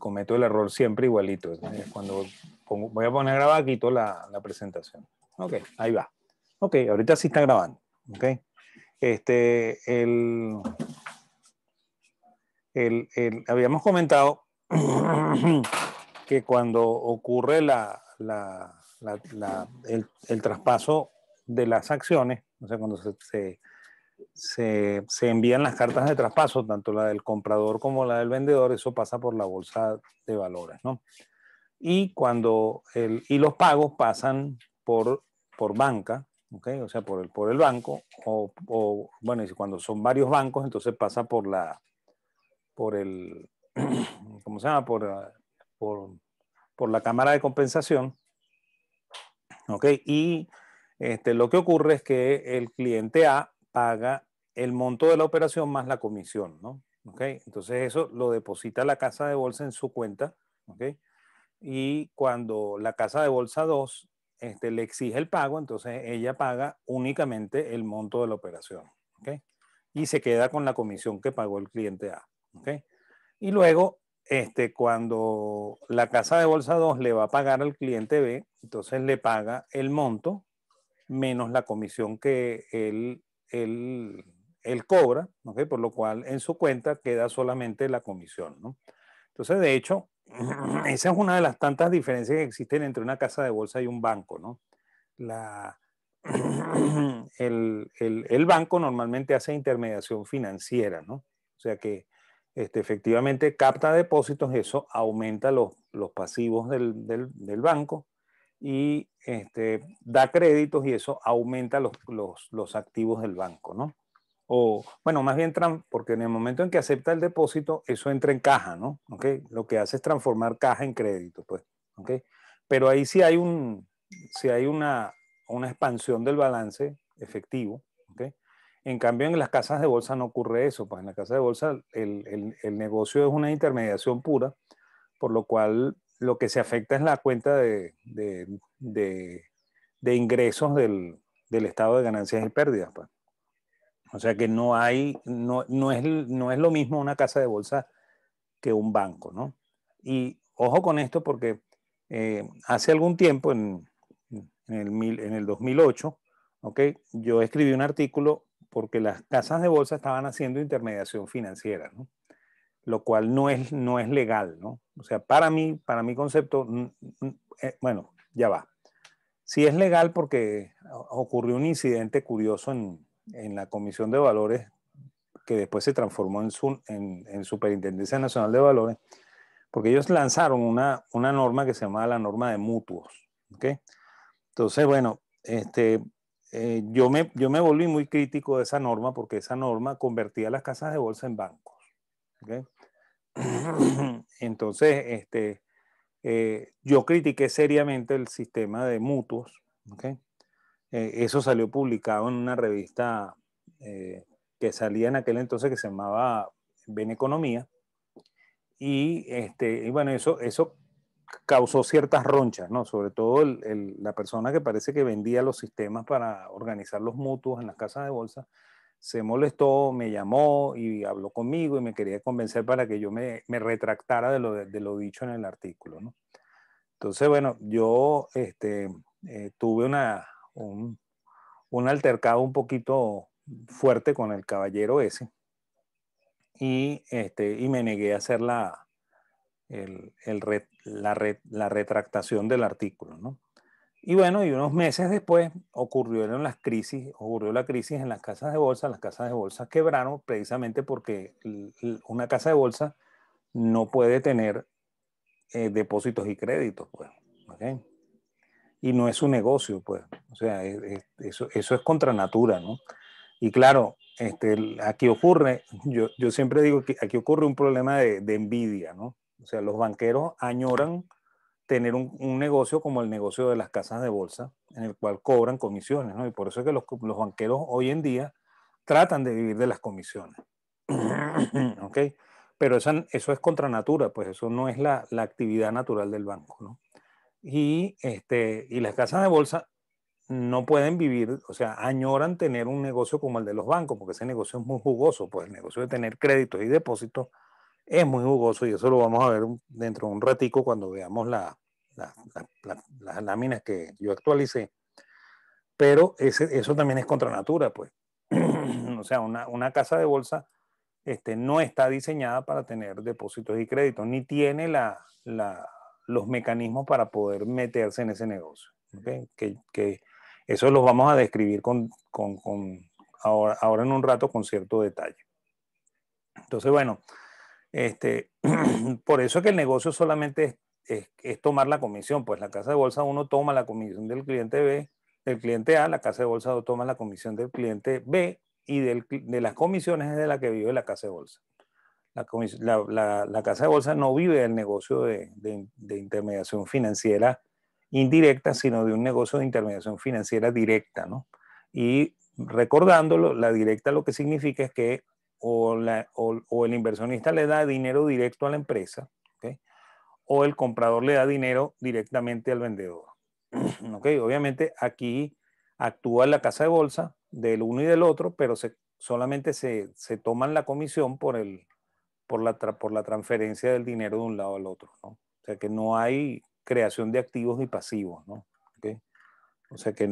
cometo el error siempre igualito. Cuando voy a poner a grabar, quito la presentación. Ok, ahí va. Ok, ahorita sí está grabando. Ok. Habíamos comentado que cuando ocurre el traspaso de las acciones, o sea, cuando se envían las cartas de traspaso, tanto la del comprador como la del vendedor, eso pasa por la bolsa de valores, ¿no? Y y los pagos pasan por banca, ¿okay? O sea, por el banco, bueno, y cuando son varios bancos, entonces pasa por ¿cómo se llama? Por la cámara de compensación, ¿ok? Y lo que ocurre es que el cliente A paga el monto de la operación más la comisión, ¿no? ¿Ok? Entonces eso lo deposita la casa de bolsa en su cuenta, ¿ok? Y cuando la casa de bolsa 2 le exige el pago, entonces ella paga únicamente el monto de la operación, ¿ok? Y se queda con la comisión que pagó el cliente A, ¿ok? Y luego, cuando la casa de bolsa 2 le va a pagar al cliente B, entonces le paga el monto menos la comisión que él cobra, ¿ok? Por lo cual en su cuenta queda solamente la comisión, ¿no? Entonces, de hecho, esa es una de las tantas diferencias que existen entre una casa de bolsa y un banco, ¿no? El banco normalmente hace intermediación financiera, ¿no? O sea que efectivamente capta depósitos, eso aumenta los pasivos del banco y da créditos y eso aumenta los activos del banco, ¿no? O, bueno, más bien, porque en el momento en que acepta el depósito, eso entra en caja, ¿no? ¿Okay? Lo que hace es transformar caja en crédito, pues, ¿ok? Pero ahí sí hay una expansión del balance efectivo, ¿ok? En cambio, en las casas de bolsa no ocurre eso, pues en la casa de bolsa el negocio es una intermediación pura, por lo cual lo que se afecta es la cuenta de ingresos del estado de ganancias y pérdidas, pues. O sea que no es lo mismo una casa de bolsa que un banco, ¿no? Y ojo con esto porque hace algún tiempo, en el 2008, ¿ok? Yo escribí un artículo porque las casas de bolsa estaban haciendo intermediación financiera, ¿no? Lo cual no es legal, ¿no? O sea, para mi concepto, bueno, ya va. Sí es legal porque ocurrió un incidente curioso en la Comisión de Valores que después se transformó en Superintendencia Nacional de Valores, porque ellos lanzaron una norma que se llamaba la norma de mutuos, ¿ok? Entonces, bueno, yo me volví muy crítico de esa norma porque esa norma convertía las casas de bolsa en bancos, ¿ok? Entonces, yo critiqué seriamente el sistema de mutuos, ¿ok? Eso salió publicado en una revista que salía en aquel entonces que se llamaba Beneconomía. Y bueno, eso causó ciertas ronchas, ¿no? Sobre todo la persona que parece que vendía los sistemas para organizar los mutuos en las casas de bolsa, se molestó, me llamó y habló conmigo y me quería convencer para que yo me retractara de lo dicho en el artículo, ¿no? Entonces, bueno, yo tuve un altercado un poquito fuerte con el caballero ese y me negué a hacer la retractación del artículo, ¿no? Y bueno, y unos meses después ocurrió la crisis en las casas de bolsa quebraron precisamente porque una casa de bolsa no puede tener depósitos y créditos, pues, ¿okay? Y no es su negocio, pues, o sea, eso es contra natura, ¿no? Y claro, aquí ocurre, yo siempre digo que aquí ocurre un problema de envidia, ¿no? O sea, los banqueros añoran tener un negocio como el negocio de las casas de bolsa, en el cual cobran comisiones, ¿no? Y por eso es que los banqueros hoy en día tratan de vivir de las comisiones. ¿Ok? Pero eso es contra natura, pues eso no es la actividad natural del banco, ¿no? Y las casas de bolsa no pueden vivir, o sea, añoran tener un negocio como el de los bancos, porque ese negocio es muy jugoso, pues el negocio de tener créditos y depósitos Es muy jugoso y eso lo vamos a ver dentro de un ratico cuando veamos las láminas que yo actualicé. Pero eso también es contra natura, pues. O sea, una casa de bolsa no está diseñada para tener depósitos y créditos, ni tiene los mecanismos para poder meterse en ese negocio. ¿Okay? Que eso los vamos a describir ahora en un rato con cierto detalle. Entonces, bueno, por eso es que el negocio solamente es tomar la comisión, pues la casa de bolsa uno toma la comisión del cliente B, del cliente A, la casa de bolsa toma la comisión del cliente B y de las comisiones es de la que vive la casa de bolsa. La casa de bolsa no vive del negocio de intermediación financiera indirecta, sino de un negocio de intermediación financiera directa, ¿no? Y recordándolo, la directa lo que significa es que o el inversionista le da dinero directo a la empresa, ¿okay? O el comprador le da dinero directamente al vendedor. ¿Okay? Obviamente aquí actúa la casa de bolsa del uno y del otro, pero solamente se toman la comisión por la transferencia del dinero de un lado al otro, ¿no? O sea que no hay creación de activos y pasivos, ¿no? ¿Okay? O sea que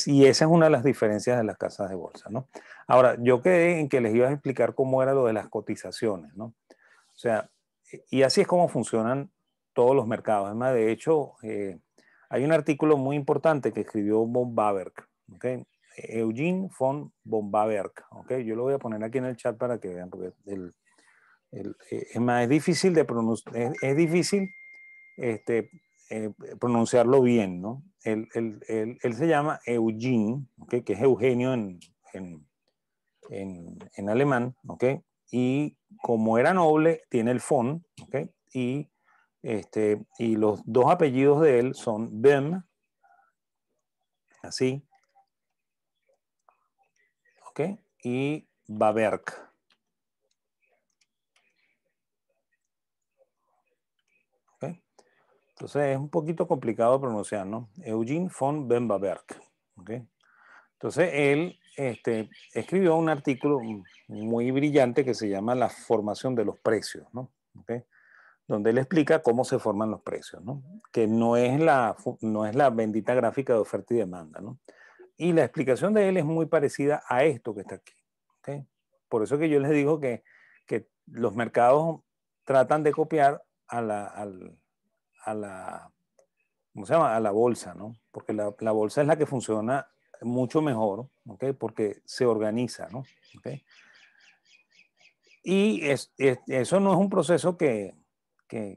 y esa es una de las diferencias de las casas de bolsa, ¿no? Ahora, yo quedé en que les iba a explicar cómo era lo de las cotizaciones, ¿no? O sea, y así es como funcionan todos los mercados. Además, de hecho, hay un artículo muy importante que escribió von Baberg, ¿okay? Eugene von Baberg, ¿okay? Yo lo voy a poner aquí en el chat para que vean, porque es más, es difícil de pronunciar, es difícil este, pronunciarlo bien, ¿no? Él se llama Eugene, ¿okay? Que es Eugenio en, en alemán, ¿ok? Y como era noble, tiene el von, ¿ok? Y los dos apellidos de él son Bem, así, ¿ok? Y Baberg. ¿Okay? Entonces es un poquito complicado de pronunciar, ¿no? Eugene von Bemberg. ¿Okay? Entonces él escribió un artículo muy brillante que se llama La formación de los precios, ¿no? ¿Okay? Donde él explica cómo se forman los precios, ¿no? Que no es la bendita gráfica de oferta y demanda, ¿no? Y la explicación de él es muy parecida a esto que está aquí, ¿okay? Por eso que yo les digo que los mercados tratan de copiar a la, ¿cómo se llama? A la bolsa, ¿no? Porque la bolsa es la que funciona mucho mejor, ¿ok? Porque se organiza, ¿no? ¿Okay? Y eso no es un proceso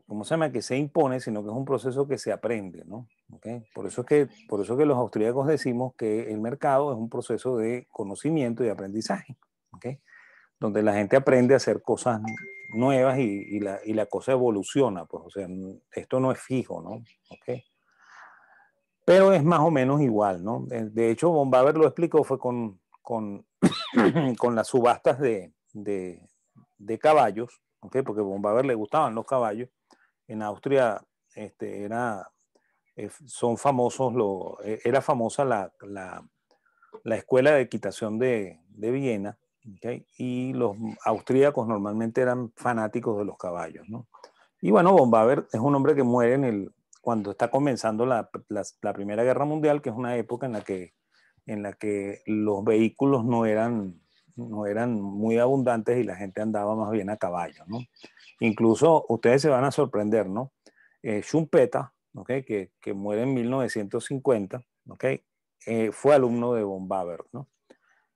¿cómo se llama? Que se impone, sino que es un proceso que se aprende, ¿no? ¿Okay? Por eso que los austríacos decimos que el mercado es un proceso de conocimiento y aprendizaje, ¿ok? Donde la gente aprende a hacer cosas nuevas y la cosa evoluciona, pues, o sea, esto no es fijo, ¿no? ¿Okay? Pero es más o menos igual, ¿no? De hecho, von Baber lo explicó, fue con las subastas de caballos, ¿okay? Porque a von Baber le gustaban los caballos. En Austria son famosos, era famosa la escuela de equitación de Viena, ¿okay? Y los austríacos normalmente eran fanáticos de los caballos, ¿no? Y bueno, von Baber es un hombre que muere cuando está comenzando la Primera Guerra Mundial, que es una época en la que los vehículos no eran muy abundantes y la gente andaba más bien a caballo, ¿no? Incluso ustedes se van a sorprender, ¿no? Schumpeter, ¿okay? Que muere en 1950, ¿okay? Fue alumno de von Baber, ¿no?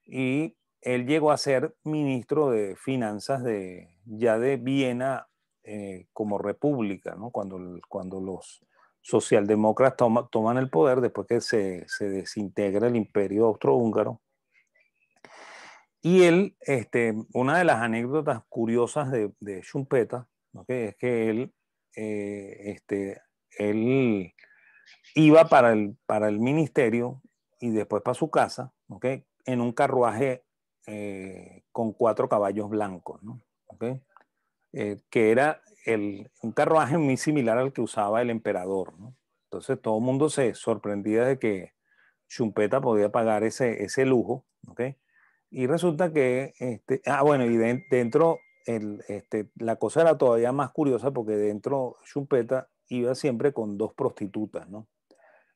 Y él llegó a ser ministro de finanzas ya de Viena como república, ¿no? Cuando los socialdemócratas toman el poder después que se desintegra el imperio austrohúngaro. Y él, una de las anécdotas curiosas de Schumpeter, ¿okay? Es que él iba para el ministerio y después para su casa, ¿okay? En un carruaje con 4 caballos blancos, ¿no? ¿Okay? Que era un carruaje muy similar al que usaba el emperador, ¿no? Entonces todo el mundo se sorprendía de que Schumpeter podía pagar ese lujo, ¿okay? Y resulta que, bueno, y dentro, la cosa era todavía más curiosa porque dentro Schumpeter iba siempre con dos prostitutas, ¿no?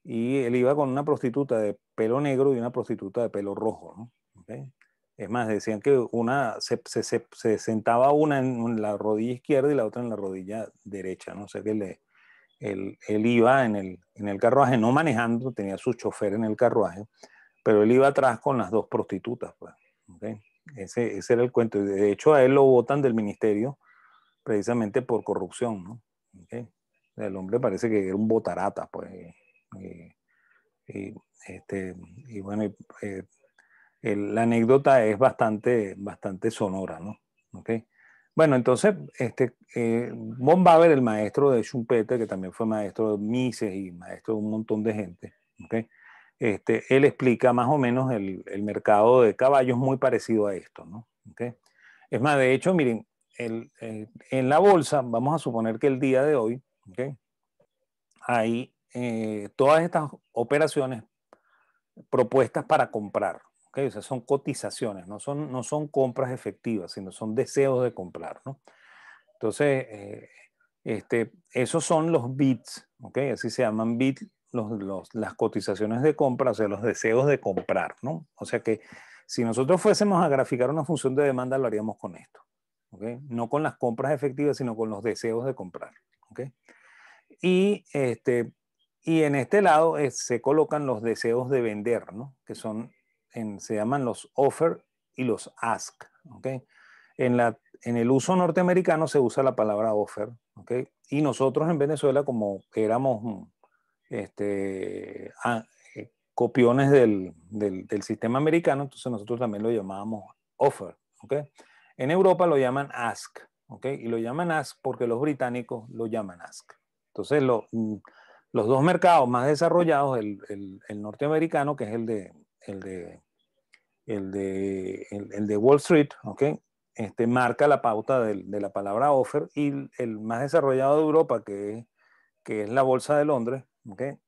Y él iba con una prostituta de pelo negro y una prostituta de pelo rojo, ¿no? ¿Okay? Es más, decían que una se sentaba una en la rodilla izquierda y la otra en la rodilla derecha, ¿no? O sea que él iba en el carruaje, no manejando, tenía su chofer en el carruaje, pero él iba atrás con las dos prostitutas, pues. ¿Okay? Ese era el cuento. De hecho, a él lo botan del ministerio precisamente por corrupción, ¿no? ¿Okay? El hombre parece que era un botarata, pues. Y, y bueno, la anécdota es bastante sonora, ¿no? ¿Okay? Bueno, entonces, von Baber, el maestro de Schumpeter, que también fue maestro de Mises y maestro de un montón de gente, ¿okay? Él explica más o menos el mercado de caballos muy parecido a esto, ¿no? ¿Okay? Es más, de hecho, miren, en la bolsa, vamos a suponer que el día de hoy, ¿okay? Hay todas estas operaciones propuestas para comprar. ¿Okay? O sea, son cotizaciones, no son compras efectivas, sino son deseos de comprar, ¿no? Entonces, esos son los bits, ¿okay? Así se llaman bits, las cotizaciones de compra, o sea, los deseos de comprar, ¿no? O sea que si nosotros fuésemos a graficar una función de demanda, lo haríamos con esto, ¿okay? No con las compras efectivas, sino con los deseos de comprar, ¿okay? Y, y en este lado se colocan los deseos de vender, ¿no? Que se llaman los offer y los ask, ¿okay? En el uso norteamericano se usa la palabra offer, ¿okay? Y nosotros en Venezuela, como éramos copiones del sistema americano, entonces nosotros también lo llamábamos offer, ¿okay? En Europa lo llaman ask, ¿okay? Y lo llaman ask porque los británicos lo llaman ask. Entonces, los dos mercados más desarrollados, el norteamericano, que es el de Wall Street, ¿okay? Marca la pauta de la palabra offer, y el más desarrollado de Europa, que es la Bolsa de Londres, ¿okay?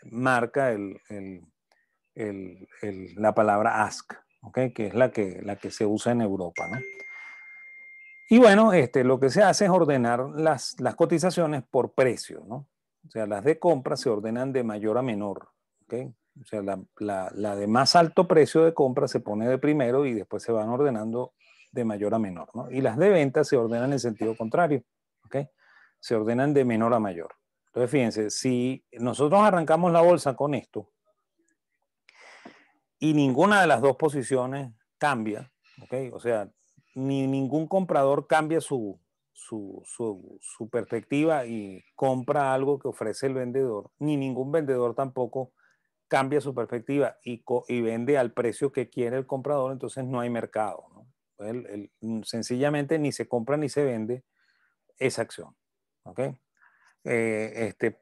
Marca la palabra ask, ¿okay? Que es la que se usa en Europa, ¿no? Y bueno, lo que se hace es ordenar las cotizaciones por precio, ¿no? O sea, las de compra se ordenan de mayor a menor, ¿okay? O sea, la de más alto precio de compra se pone de primero y después se van ordenando de mayor a menor, ¿no? Y las de venta se ordenan en sentido contrario, ¿okay? Se ordenan de menor a mayor. Entonces, fíjense, si nosotros arrancamos la bolsa con esto y ninguna de las dos posiciones cambia, ¿okay? O sea, ningún comprador cambia su perspectiva y compra algo que ofrece el vendedor, ni ningún vendedor tampoco cambia su perspectiva y vende al precio que quiere el comprador, entonces no hay mercado, ¿no? Sencillamente ni se compra ni se vende esa acción, ¿okay?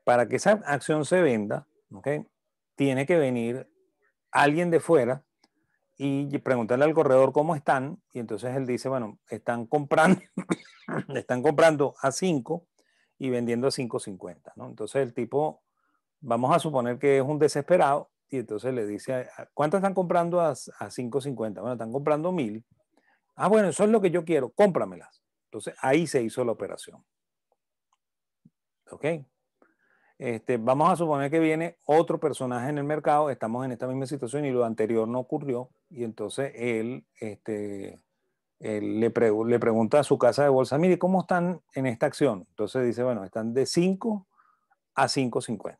Para que esa acción se venda, ¿okay? Tiene que venir alguien de fuera y preguntarle al corredor cómo están, y entonces él dice, bueno, están comprando, están comprando a 5 y vendiendo a 5.50, ¿no? Entonces el tipo, vamos a suponer que es un desesperado, y entonces le dice, ¿cuánto están comprando a 5.50? Bueno, están comprando 1.000. Ah, bueno, eso es lo que yo quiero, cómpramelas. Entonces ahí se hizo la operación. ¿Ok? Vamos a suponer que viene otro personaje en el mercado, estamos en esta misma situación y lo anterior no ocurrió, y entonces él le pregunta a su casa de bolsa, mire, ¿cómo están en esta acción? Entonces dice, bueno, están de 5 a 5.50.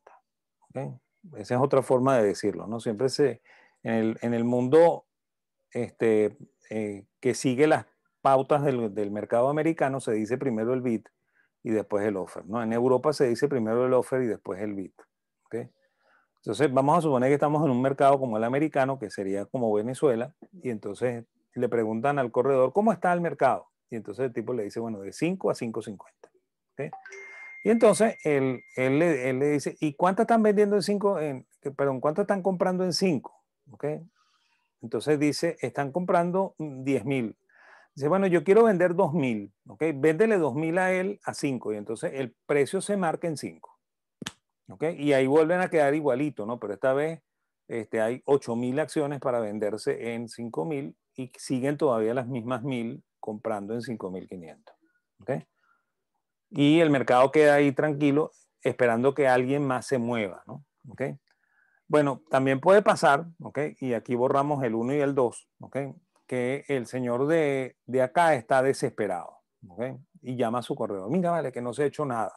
¿Okay? Esa es otra forma de decirlo, ¿no? Siempre en el mundo que sigue las pautas del mercado americano se dice primero el bid y después el offer, ¿no? En Europa se dice primero el offer y después el bid. ¿Okay? Entonces vamos a suponer que estamos en un mercado como el americano, que sería como Venezuela, y entonces le preguntan al corredor, ¿cómo está el mercado? Y entonces el tipo le dice, bueno, de 5 a 5.50. ¿Okay? Y entonces él le dice, ¿y cuánto están vendiendo en 5? Perdón, ¿cuánto están comprando en 5? ¿Okay? Entonces dice, están comprando 10.000. Dice, bueno, yo quiero vender 2.000. ¿Okay? Véndele 2.000 a él a 5. Y entonces el precio se marca en 5. ¿Okay? Y ahí vuelven a quedar igualito, ¿no? Pero esta vez hay 8.000 acciones para venderse en 5.000 y siguen todavía las mismas 1.000 comprando en 5.500. ¿Okay? Y el mercado queda ahí tranquilo esperando que alguien más se mueva, ¿no? ¿Okay? Bueno, también puede pasar, ¿ok? Y aquí borramos el 1 y el 2, ¿ok? Que el señor de acá está desesperado, ¿ok? Y llama a su corredor. Mira, vale, que no se ha hecho nada.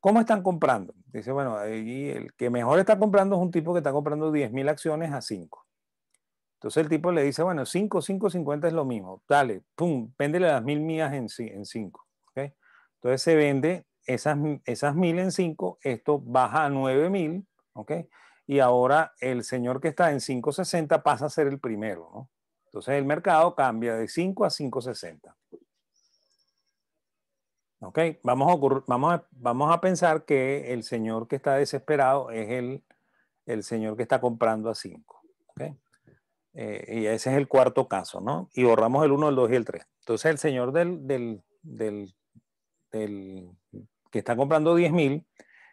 ¿Cómo están comprando? Dice, bueno, ahí el que mejor está comprando es un tipo que está comprando 10.000 acciones a 5. Entonces el tipo le dice, bueno, 5, 5, 50 es lo mismo. Dale, pum, véndele las 1.000 mías en 5, ¿ok? Entonces se vende esas 1.000 en 5, esto baja a 9.000, ¿ok? Y ahora el señor que está en 5.60 pasa a ser el primero, ¿no? Entonces el mercado cambia de 5 a 5.60. ¿Ok? Vamos a pensar que el señor que está desesperado es el señor que está comprando a 5. ¿Ok? Y ese es el cuarto caso, ¿no? Y borramos el 1, el 2 y el 3. Entonces el señor del que está comprando 10.000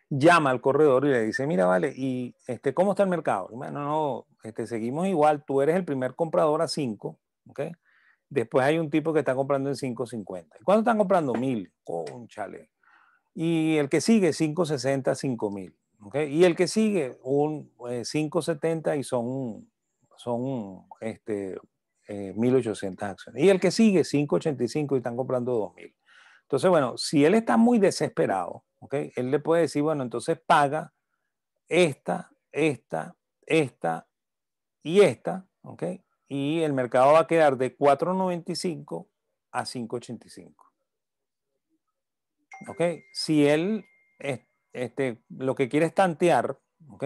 llama al corredor y le dice, mira, vale, ¿y cómo está el mercado? Bueno, no, seguimos igual, tú eres el primer comprador a 5, ¿ok? Después hay un tipo que está comprando en 5.50. ¿Cuánto están comprando? 1.000. Cónchale. Y el que sigue, 5.60, 5.000. ¿Ok? Y el que sigue, 5.70 y son 1.800 acciones. Y el que sigue, 5.85 y están comprando 2.000. Entonces, bueno, si él está muy desesperado, ¿ok? Él le puede decir, bueno, entonces paga esta y esta, ¿ok? Y el mercado va a quedar de 4.95 a 5.85. ¿Ok? Si él lo que quiere es tantear, ¿ok?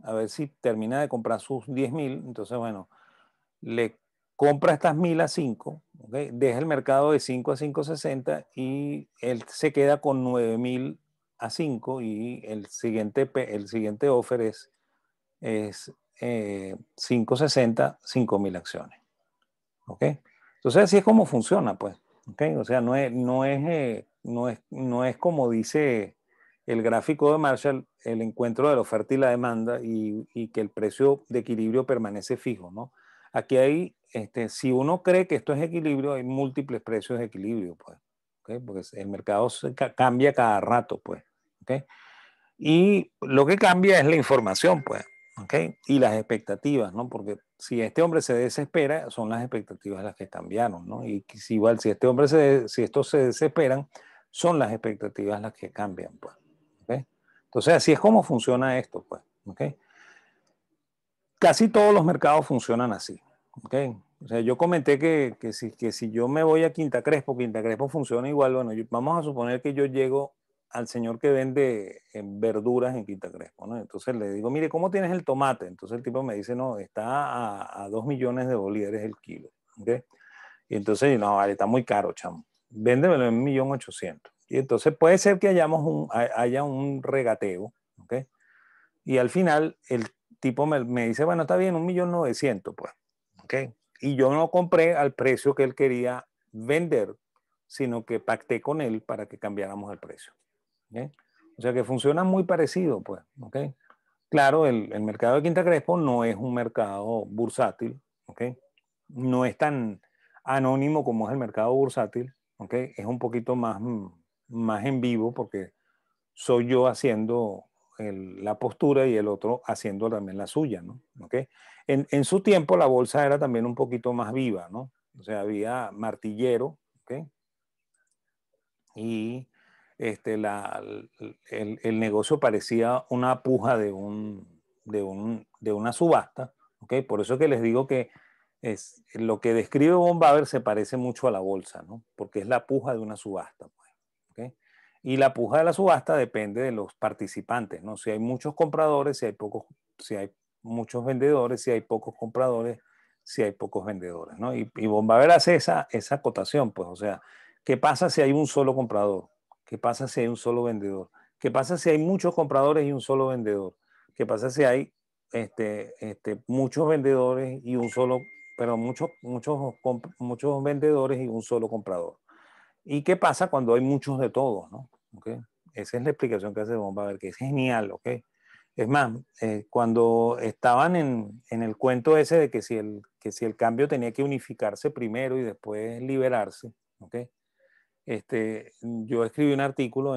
A ver si termina de comprar sus 10.000, entonces, bueno, le compra estas 1.000 a 5, ¿ok? Deja el mercado de 5 a 5.60 y él se queda con 9.000 a 5 y el siguiente offer es 5.60, 5.000 acciones. ¿Ok? Entonces así es como funciona, pues. ¿Ok? O sea, no es como dice el gráfico de Marshall, el encuentro de la oferta y la demanda y que el precio de equilibrio permanece fijo, ¿no? Aquí hay, si uno cree que esto es equilibrio, hay múltiples precios de equilibrio, pues. ¿Ok? Porque el mercado cambia cada rato, pues. ¿Ok? Y lo que cambia es la información, pues. ¿Ok? Y las expectativas, ¿no? Porque si este hombre se desespera, son las expectativas las que cambiaron, ¿no? Y si igual si si estos se desesperan, son las expectativas las que cambian, pues. ¿Ok? Entonces así es como funciona esto, pues. ¿Ok? Casi todos los mercados funcionan así, ¿ok? O sea, yo comenté que si yo me voy a Quinta Crespo funciona igual. Bueno, vamos a suponer que yo llego al señor que vende verduras en Quinta Crespo, ¿no? Entonces le digo, mire, ¿cómo tienes el tomate? Entonces el tipo me dice, no, está a 2 millones de bolívares el kilo, ¿ok? Y entonces, no, vale, está muy caro, chamo. Véndemelo en 1.800.000. Y entonces puede ser que haya un regateo, ¿ok? Y al final el tipo me dice, bueno, está bien, 1.900.000, pues, ¿ok? Y yo no compré al precio que él quería vender, sino que pacté con él para que cambiáramos el precio. ¿Ok? O sea que funciona muy parecido, pues, ¿ok? Claro, el mercado de Quinta Crespo no es un mercado bursátil, ¿ok? No es tan anónimo como es el mercado bursátil, ¿ok? Es un poquito más en vivo porque soy yo haciendo la postura y el otro haciendo también la suya, ¿no? ¿Okay? En su tiempo la bolsa era también un poquito más viva, ¿no? O sea, había martillero, ¿ok? Y el negocio parecía una puja de una subasta, ¿ok? Por eso que les digo que lo que describe Von Baber se parece mucho a la bolsa, ¿no? Porque es la puja de una subasta, pues, ¿ok? Y la puja de la subasta depende de los participantes, ¿no? Si hay muchos compradores, si hay muchos vendedores, si hay pocos compradores, si hay pocos vendedores, ¿no? Y Von Baber hace esa acotación, pues, o sea, ¿qué pasa si hay un solo comprador? ¿Qué pasa si hay un solo vendedor? ¿Qué pasa si hay muchos compradores y un solo vendedor? ¿Qué pasa si hay muchos vendedores y un solo, pero muchos vendedores y un solo comprador? ¿Y qué pasa cuando hay muchos de todos, ¿no? ¿Okay? Esa es la explicación que hace Von Baber, que es genial, ¿ok? Es más, cuando estaban en el cuento ese de que si el cambio tenía que unificarse primero y después liberarse, ¿ok? Yo escribí un artículo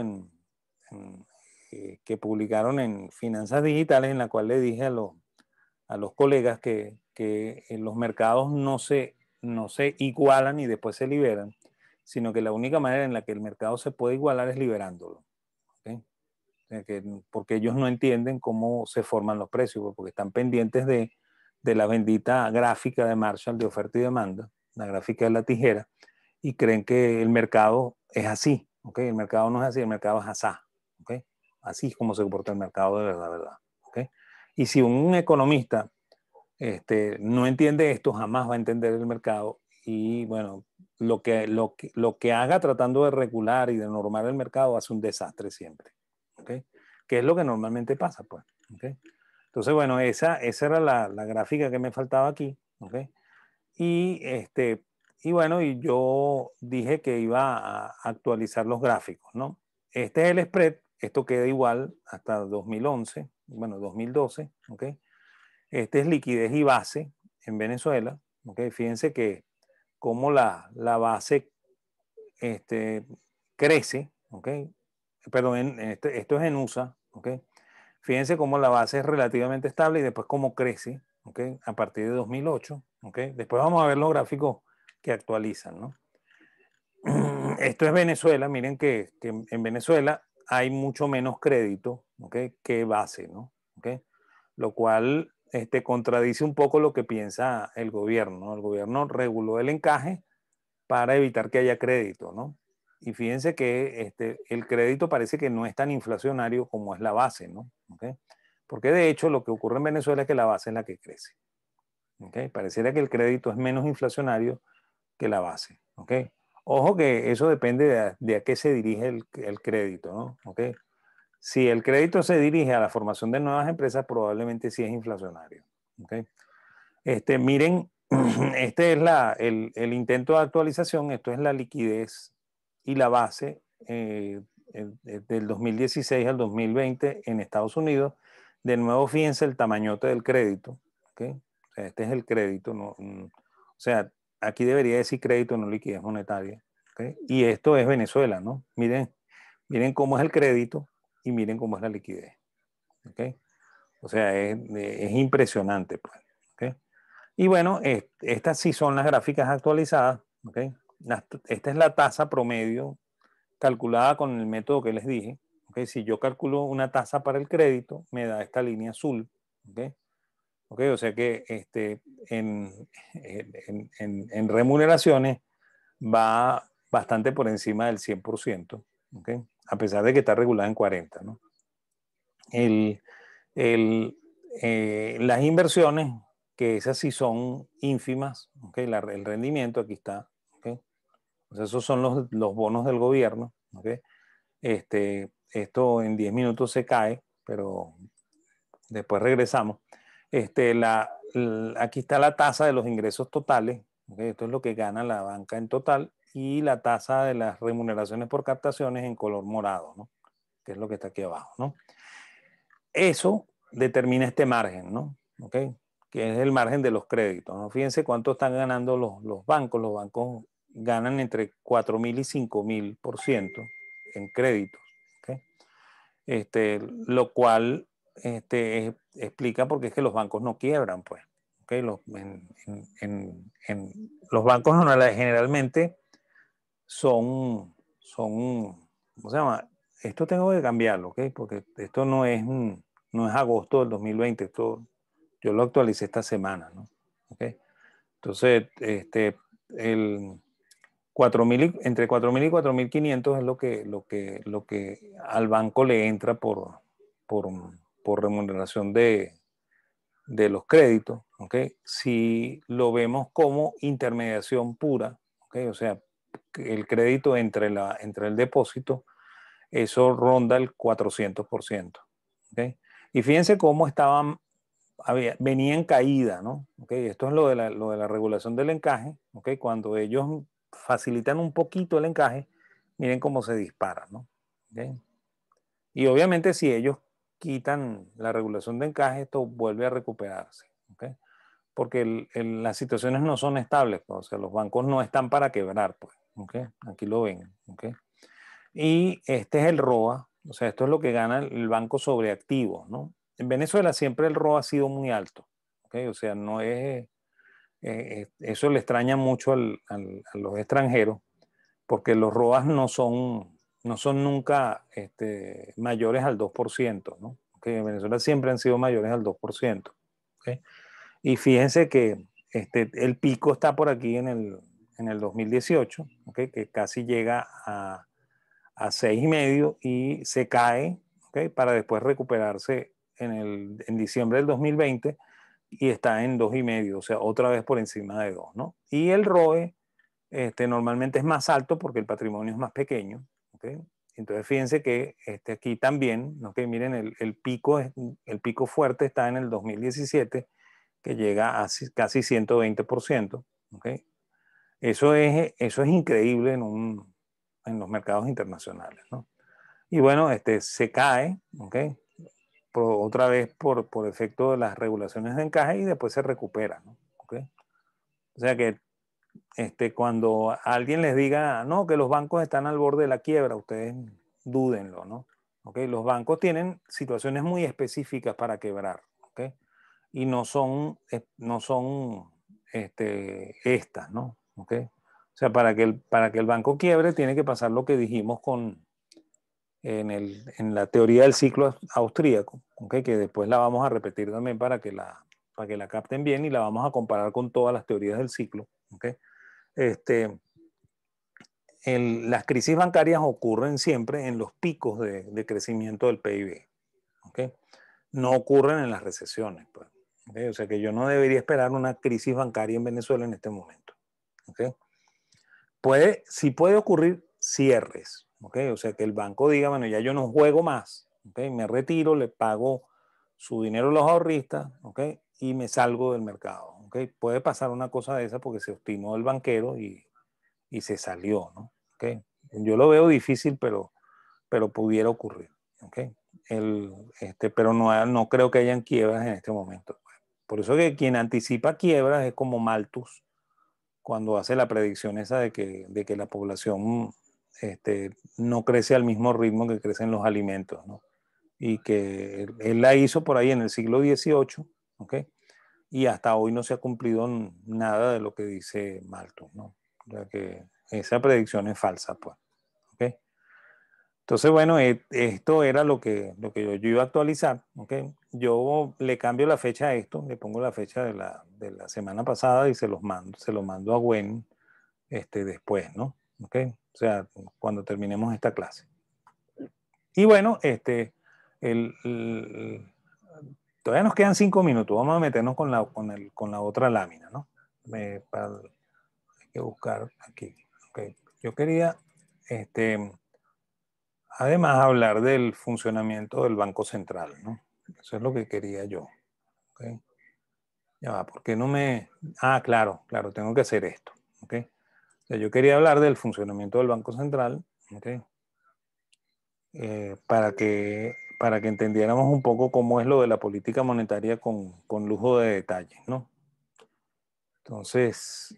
que publicaron en Finanzas Digitales, en la cual le dije a los colegas que los mercados no se igualan y después se liberan, sino que la única manera en la que el mercado se puede igualar es liberándolo. ¿Okay? O sea porque ellos no entienden cómo se forman los precios, porque están pendientes de la bendita gráfica de Marshall de oferta y demanda, la gráfica de la tijera, y creen que el mercado es así. ¿Okay? El mercado no es así, el mercado es asá. ¿Okay? Así es como se comporta el mercado de verdad. ¿Okay? Y si un economista no entiende esto, jamás va a entender el mercado. Y bueno, lo que haga tratando de regular y de normar el mercado hace un desastre siempre. ¿Okay? Que es lo que normalmente pasa, pues. ¿Okay? Entonces, bueno, esa era la gráfica que me faltaba aquí. ¿Okay? Y, bueno, y yo dije que iba a actualizar los gráficos, ¿no? Este es el spread, esto queda igual hasta 2011, bueno, 2012, ¿ok? Este es liquidez y base en Venezuela, ¿ok? Fíjense que como la base crece, ¿ok? Perdón, esto es en USA, ¿ok? Fíjense cómo la base es relativamente estable y después cómo crece, ¿ok? A partir de 2008, ¿ok? Después vamos a ver los gráficos que actualizan, ¿no? Esto es Venezuela, miren que en Venezuela hay mucho menos crédito, ¿ok? Que base, ¿no? ¿Ok? Lo cual contradice un poco lo que piensa el gobierno, ¿no? El gobierno reguló el encaje para evitar que haya crédito, ¿no? Y fíjense que el crédito parece que no es tan inflacionario como es la base, ¿no? ¿Okay? Porque de hecho lo que ocurre en Venezuela es que la base es la que crece. ¿Okay? Pareciera que el crédito es menos inflacionario que la base. ¿Okay? Ojo que eso depende de a qué se dirige el crédito, ¿no? ¿Okay? Si el crédito se dirige a la formación de nuevas empresas, probablemente sí es inflacionario. ¿Okay? Miren, este es el intento de actualización, esto es la liquidez y la base del 2016 al 2020 en Estados Unidos. De nuevo, fíjense el tamañote del crédito. ¿Okay? O sea, este es el crédito. ¿No? O sea, aquí debería decir crédito, no liquidez monetaria. ¿Okay? Y esto es Venezuela, ¿no? Miren cómo es el crédito y miren cómo es la liquidez. ¿Okay? O sea, es impresionante, pues. ¿Okay? Y bueno, estas sí son las gráficas actualizadas. ¿Okay? Esta es la tasa promedio calculada con el método que les dije. ¿Okay? Si yo calculo una tasa para el crédito, me da esta línea azul. ¿Okay? ¿Okay? O sea que en remuneraciones va bastante por encima del 100%. ¿Okay? A pesar de que está regulada en 40%. ¿No? Las inversiones, que esas sí son ínfimas, ¿okay? El rendimiento aquí está, ¿okay? O sea, esos son los bonos del gobierno, ¿okay? Esto en 10 minutos se cae, pero después regresamos. Aquí está la tasa de los ingresos totales, ¿okay? Esto es lo que gana la banca en total, y la tasa de las remuneraciones por captaciones en color morado, ¿no? Que es lo que está aquí abajo, ¿no? Eso determina este margen, ¿no? ¿Okay? Que es el margen de los créditos, ¿no? Fíjense cuánto están ganando los bancos. Los bancos ganan entre 4.000 y 5.000% en créditos. ¿Okay? Lo cual explica por qué es que los bancos no quiebran, pues. ¿Okay? Los bancos generalmente son, ¿cómo se llama? Esto tengo que cambiarlo, ¿ok? Porque esto no es agosto del 2020, esto yo lo actualicé esta semana, ¿no? ¿Ok? Entonces, el 4.000 entre 4.000 y 4.500 es lo que al banco le entra por remuneración de los créditos, ¿ok? Si lo vemos como intermediación pura, ¿ok? O sea, el crédito entre el depósito, eso ronda el 400%. ¿Okay? Y fíjense cómo venía en caída, ¿no? ¿Okay? Esto es lo de la regulación del encaje. ¿Okay? Cuando ellos facilitan un poquito el encaje, miren cómo se dispara, ¿no? ¿Okay? Y obviamente si ellos quitan la regulación de encaje, esto vuelve a recuperarse. ¿Okay? porque las situaciones no son estables, pues, o sea, los bancos no están para quebrar, pues, ¿okay? Aquí lo ven, ¿okay? Y este es el ROA, o sea, esto es lo que gana el banco sobre activos, ¿no? En Venezuela siempre el ROA ha sido muy alto, ¿okay? O sea, no es, eso le extraña mucho a los extranjeros, porque los ROAs no son nunca mayores al 2%, ¿no? Okay, en Venezuela siempre han sido mayores al 2%. ¿Okay? Y fíjense que el pico está por aquí en el 2018, ¿okay? Que casi llega a 6,5 y se cae, ¿okay? Para después recuperarse en diciembre del 2020 y está en 2,5, o sea, otra vez por encima de 2, ¿no? Y el ROE normalmente es más alto porque el patrimonio es más pequeño, ¿okay? Entonces fíjense que aquí también, ¿okay? Miren, el pico fuerte está en el 2017, que llega a casi 120%, ¿okay? Eso es increíble en los mercados internacionales, ¿no? Y bueno, se cae, ¿okay? Otra vez por efecto de las regulaciones de encaje y después se recupera, ¿no? ¿Okay? O sea que cuando alguien les diga, no, que los bancos están al borde de la quiebra, ustedes dúdenlo, ¿no? ¿Okay? Los bancos tienen situaciones muy específicas para quebrar, ¿okay? Y no son estas, ¿no? ¿Okay? O sea, para que el banco quiebre tiene que pasar lo que dijimos en la teoría del ciclo austríaco, ¿okay? Que después la vamos a repetir también para que la capten bien y la vamos a comparar con todas las teorías del ciclo, ¿okay? Las crisis bancarias ocurren siempre en los picos de crecimiento del PIB, ¿okay? No ocurren en las recesiones, pues, ¿okay? O sea que yo no debería esperar una crisis bancaria en Venezuela en este momento, ¿okay? Sí puede ocurrir cierres, ¿okay? O sea que el banco diga, bueno, ya yo no juego más, ¿okay? Me retiro, le pago su dinero a los ahorristas, ¿okay? Y me salgo del mercado, ¿okay? Puede pasar una cosa de esa porque se obstinó el banquero y se salió, ¿no? ¿Okay? Yo lo veo difícil, pero pudiera ocurrir, ¿okay? Pero no creo que hayan quiebras en este momento. Por eso que quien anticipa quiebras es como Malthus, cuando hace la predicción esa de que la población no crece al mismo ritmo que crecen los alimentos, ¿no? Y que él la hizo por ahí en el siglo XVIII, ¿okay? Y hasta hoy no se ha cumplido nada de lo que dice Malthus, ¿no? O sea que esa predicción es falsa, pues. ¿Okay? Entonces, bueno, esto era lo que yo iba a actualizar, ¿okay? Yo le cambio la fecha a esto, le pongo la fecha de la semana pasada y se lo mando a Gwen después, ¿no? ¿Okay? O sea, cuando terminemos esta clase. Y bueno, todavía nos quedan 5 minutos. Vamos a meternos con la otra lámina, ¿no? Hay que buscar aquí. Okay. Yo quería, además, hablar del funcionamiento del Banco Central, ¿no? Eso es lo que quería yo. Okay. Ya va, ¿por qué no me...? Ah, claro, tengo que hacer esto. Okay. O sea, yo quería hablar del funcionamiento del Banco Central, okay, para que entendiéramos un poco cómo es lo de la política monetaria con lujo de detalles, ¿no? Entonces,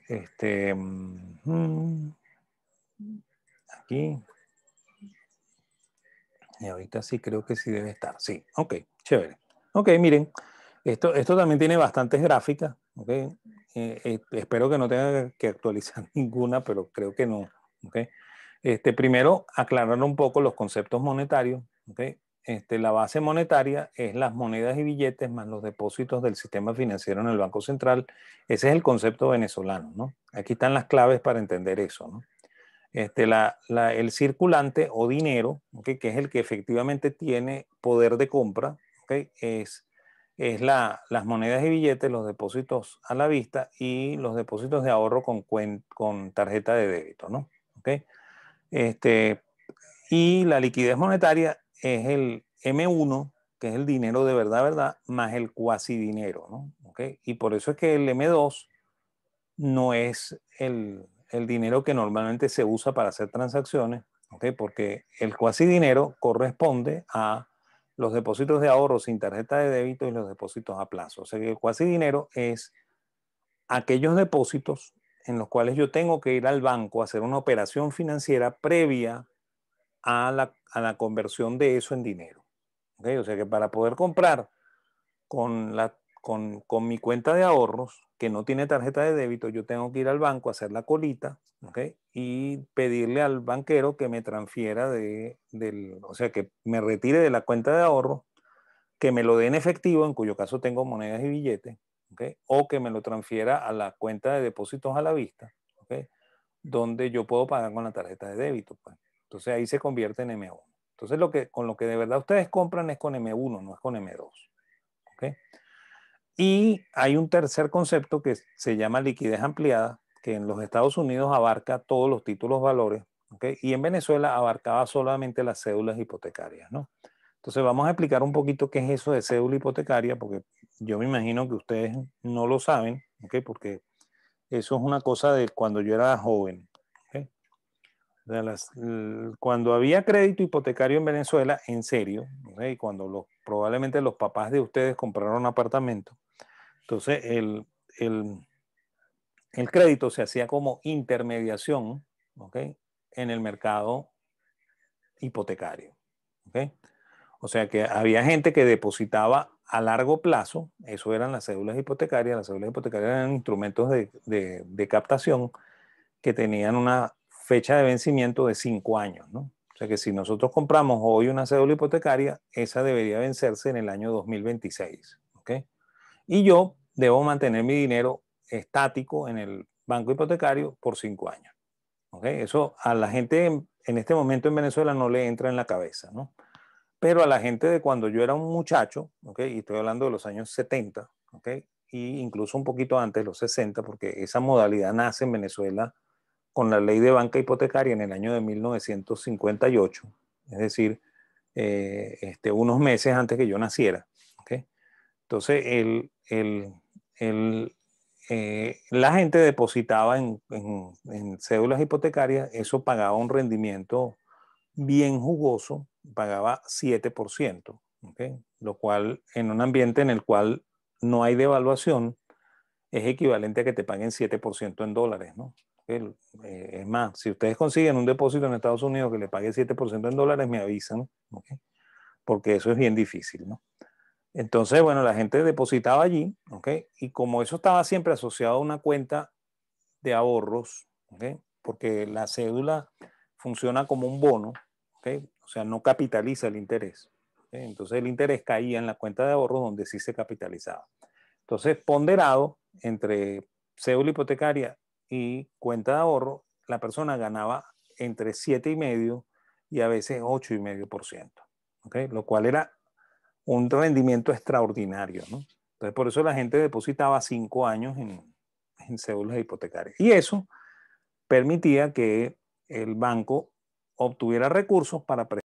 aquí, y ahorita sí creo que sí debe estar. Sí, ok, chévere. Ok, miren, esto también tiene bastantes gráficas, ok. Espero que no tenga que actualizar ninguna, pero creo que no, ok. Primero, aclarar un poco los conceptos monetarios, ok. La base monetaria es las monedas y billetes más los depósitos del sistema financiero en el Banco Central. Ese es el concepto venezolano, ¿no? Aquí están las claves para entender eso, ¿no? El circulante o dinero, ¿okay? Que es el que efectivamente tiene poder de compra, ¿okay? Es las monedas y billetes, los depósitos a la vista y los depósitos de ahorro con tarjeta de débito, ¿no? ¿Okay? Y la liquidez monetaria es el M1, que es el dinero de verdad, más el cuasi dinero, ¿no? ¿Okay? Y por eso es que el M2 no es el dinero que normalmente se usa para hacer transacciones, ¿okay? Porque el cuasi dinero corresponde a los depósitos de ahorro sin tarjeta de débito y los depósitos a plazo. O sea que el cuasi dinero es aquellos depósitos en los cuales yo tengo que ir al banco a hacer una operación financiera previa a la conversión de eso en dinero. ¿Okay? O sea que para poder comprar con mi cuenta de ahorros, que no tiene tarjeta de débito, yo tengo que ir al banco a hacer la colita, ¿okay? Y pedirle al banquero que me transfiera o sea, que me retire de la cuenta de ahorros, que me lo dé en efectivo, en cuyo caso tengo monedas y billetes, ¿okay? O que me lo transfiera a la cuenta de depósitos a la vista, ¿okay? Donde yo puedo pagar con la tarjeta de débito. Pues. Entonces ahí se convierte en M1. Entonces con lo que de verdad ustedes compran es con M1, no es con M2. ¿Okay? Y hay un tercer concepto que se llama liquidez ampliada, que en los Estados Unidos abarca todos los títulos valores, ¿okay? Y en Venezuela abarcaba solamente las cédulas hipotecarias, ¿no? Entonces vamos a explicar un poquito qué es eso de cédula hipotecaria, porque yo me imagino que ustedes no lo saben, ¿okay? Porque eso es una cosa de cuando yo era joven. ¿Okay? O sea, cuando había crédito hipotecario en Venezuela, en serio, ¿okay? Cuando probablemente los papás de ustedes compraron un apartamento, entonces el crédito se hacía como intermediación, ¿okay? En el mercado hipotecario. ¿Okay? O sea que había gente que depositaba a largo plazo, eso eran las cédulas hipotecarias eran instrumentos de captación que tenían una fecha de vencimiento de 5 años, ¿no? O sea que si nosotros compramos hoy una cédula hipotecaria, esa debería vencerse en el año 2026, ¿ok? Y yo debo mantener mi dinero estático en el banco hipotecario por 5 años, ¿ok? Eso a la gente en este momento en Venezuela no le entra en la cabeza, ¿no? Pero a la gente de cuando yo era un muchacho, ¿okay? Y estoy hablando de los años 70, ¿okay? Y incluso un poquito antes, los 60, porque esa modalidad nace en Venezuela con la ley de banca hipotecaria en el año de 1958, es decir, unos meses antes que yo naciera. ¿Okay? Entonces, la gente depositaba en cédulas hipotecarias, eso pagaba un rendimiento bien jugoso, pagaba 7%, ¿okay? Lo cual en un ambiente en el cual no hay devaluación es equivalente a que te paguen 7% en dólares, ¿no? Es más, si ustedes consiguen un depósito en Estados Unidos que le pague 7% en dólares, me avisan, ¿okay? Porque eso es bien difícil, ¿no? Entonces, bueno, la gente depositaba allí, ¿okay? Y como eso estaba siempre asociado a una cuenta de ahorros, ¿okay? Porque la cédula funciona como un bono, ¿okay? O sea, no capitaliza el interés. ¿Okay? Entonces el interés caía en la cuenta de ahorros donde sí se capitalizaba. Entonces, ponderado entre cédula hipotecaria y cuenta de ahorro, la persona ganaba entre 7,5% y a veces 8,5%, ¿okay? Lo cual era un rendimiento extraordinario, ¿no? Entonces, por eso la gente depositaba 5 años en cédulas hipotecarias. Y eso permitía que el banco obtuviera recursos para